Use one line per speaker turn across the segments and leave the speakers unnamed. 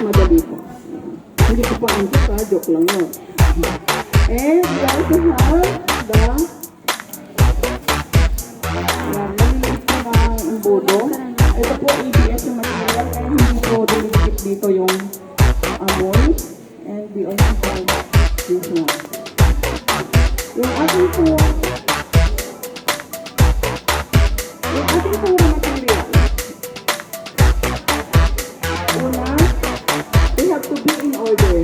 madali po. Hindi ko po antok ha, joke lang yun. And we also have the maliliit po ng embudo. Ito po ABS yung material kaya hindi po dumidikit dito yung amoy. And we also have this one. Yung ating po material. Una, they have to be in order.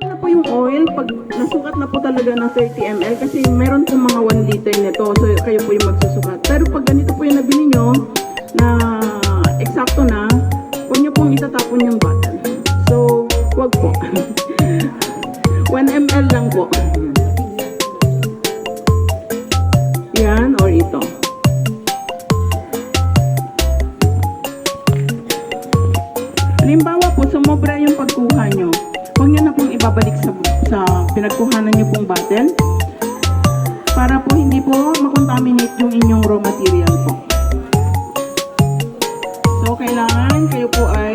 Ano po yung oil? Pag nasukat na po talaga na 30 ml kasi meron po mga 1 liter nito. So kayo po yung magsusukat. Pero pag ganito po yung nabili nyo na eksakto na, huwag nyo pong itatapon yung bottle. So, huwag po. 1 ml lang po. Yan, or ito. Halimbawa po, sumobra yung pagkuha nyo. Huwag nyo na pong ibabalik sa pinagkuhanan nyo pong bottle para po hindi po makontaminate yung inyong raw material po. So, kailangan kayo po ay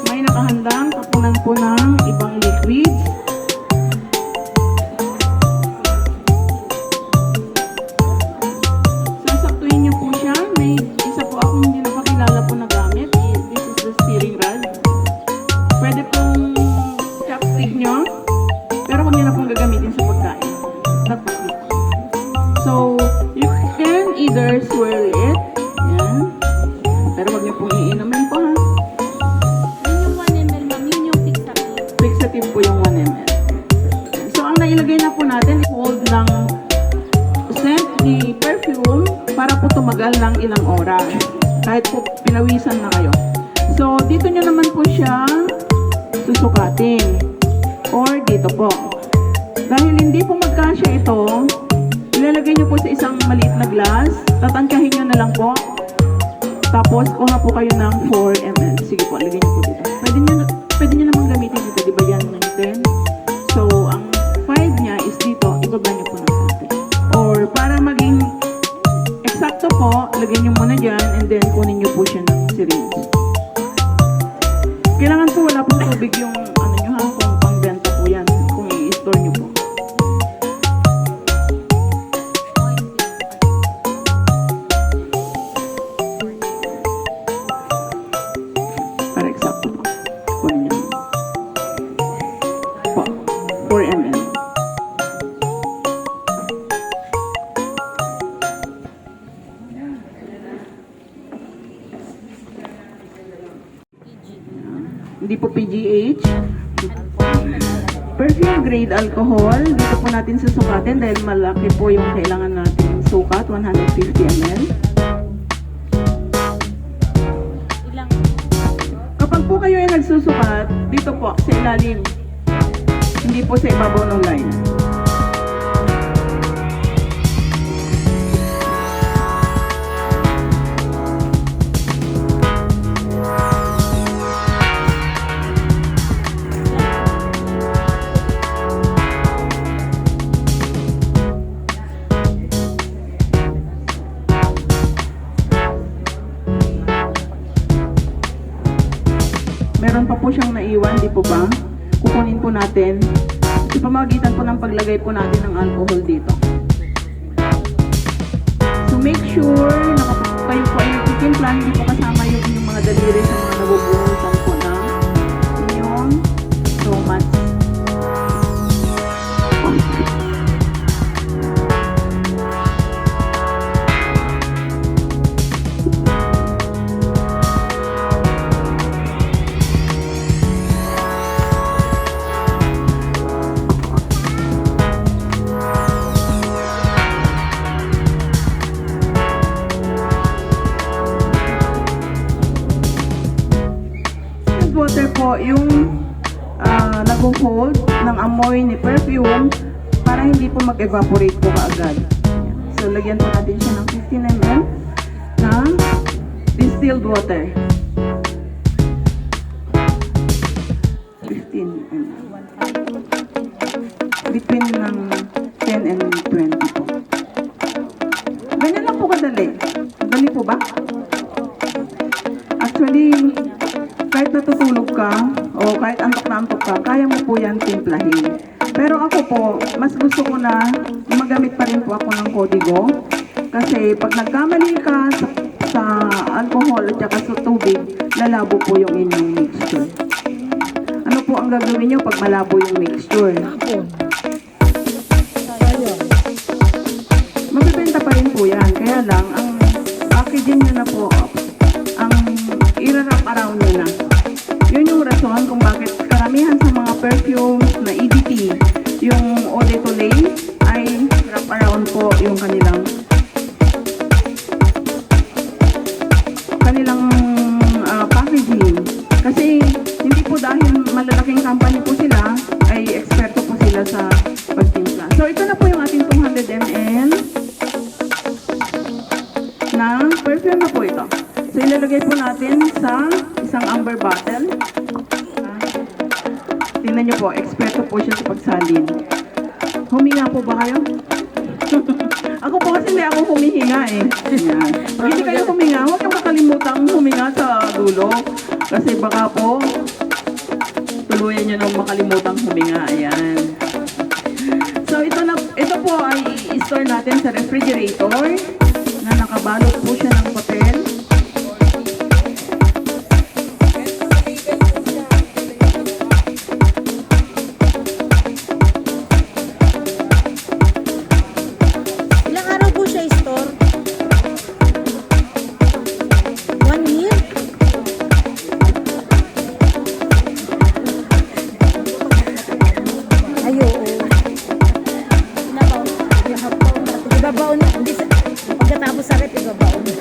may nakahandang tapunan po ng ibang liquids. Sasaktuin nyo po siya. May isa po akong hindi napakilala po na gamit. This is the steering rod. Pwede pong chopstick nyo, pero huwag nyo na pong gagamitin sa pagkain. So, you can either swirl it. Yan. Pero wag niyo pong iinumin po ha.
Yun yung 1 ml, ma'am. Yun yung fixative.
Fixative po yung 1 ml. So, ang nailagay na po natin, hold ng scent ni perfume para po tumagal ng ilang oras. Kahit po pinawisan na kayo. So, dito nyo naman po siya susukatin. Or dito po. Dahil hindi po magkasya ito, ilalagay nyo po sa isang maliit na glass. Tatangkahin nyo na lang po. Tapos, kuha po kayo ng 4 ml. Sige po, lagay niyo po dito. Pwede nyo namang gamitin dito. Di ba yan ng 10? So, ang 5 niya is dito. Ibaba niyo po ng konti. Or, para maging eksakto po, lagay niyo muna dyan and then kunin niyo po siya ng syringe. Kailangan po wala pong tubig yung ano nyo ha, kung pangbenta po yan. Kung i-store niyo po. Para eksakto po. Kunin niyo. Po. 4 ml. Hindi po PGH. Perfume grade alcohol. Dito po natin susukatin dahil malaki po yung kailangan natin sukat. 150 ml.
Ilang?
Kapag po kayo ay nagsusukat, dito po sa ilalim. Hindi po sa ibabaw ng line. Meron pa po siyang naiwan, di po ba? Kukunin po natin. Sa pamamagitan po ng paglagay po natin ng alcohol dito. So make sure na kapag kayo po ay nagtitimpla, hindi po kasama yung inyong mga daliri sa mga nabubuhusan po ng inyong romance. Water po yung nag-hold ng amoy ni perfume para hindi po mag-evaporate po kaagad. So, lagyan po natin siya ng 15 ml na distilled water. 15 ml. between ng 10 and 20 po. Ganyan lang po kadali. Dali po ba? Actually, kahit natutulog ka o kahit antok na antok ka, kaya mo po yan timplahin. Pero ako po, mas gusto ko na magamit pa rin po ako ng kodigo. Kasi pag nagkamali ka sa alcohol at saka sa tubig, lalabo po yung inyong mixture. Ano po ang gagawin nyo pag malabo yung mixture? Mabibenta pa rin po yan. Kaya lang, ang packaging nyo na po, ang i-wrap around nyo na. Yun yung rason kung bakit karamihan sa mga perfumes na EDT, yung eau de toilette ay wrap around po yung kanilang packaging. Kasi hindi po dahil malalaking company po sila, ay eksperto po sila sa pagtimpla. So ito na po yung ating 200 ml na perfume na po ito. So ilalagay po natin sa isang amber bottle. Tingnan nyo po, eksperto po siya sa pagsalin. Huminga po ba kayo? Ako po kasi hindi ako humihinga eh. Yan. Pag hindi kayo huminga, huwag kang makalimutang huminga sa dulo. Kasi baka po, tuluyan nyo nang makalimutang huminga. Ayan. So ito po ay i-store natin sa refrigerator na nakabalot po siya ng papel.
Ilang araw po siya i-store? 1 year? Ay, oo. Ibabaon na. Hindi sa, pagkatapos sa rep, ibabaon na.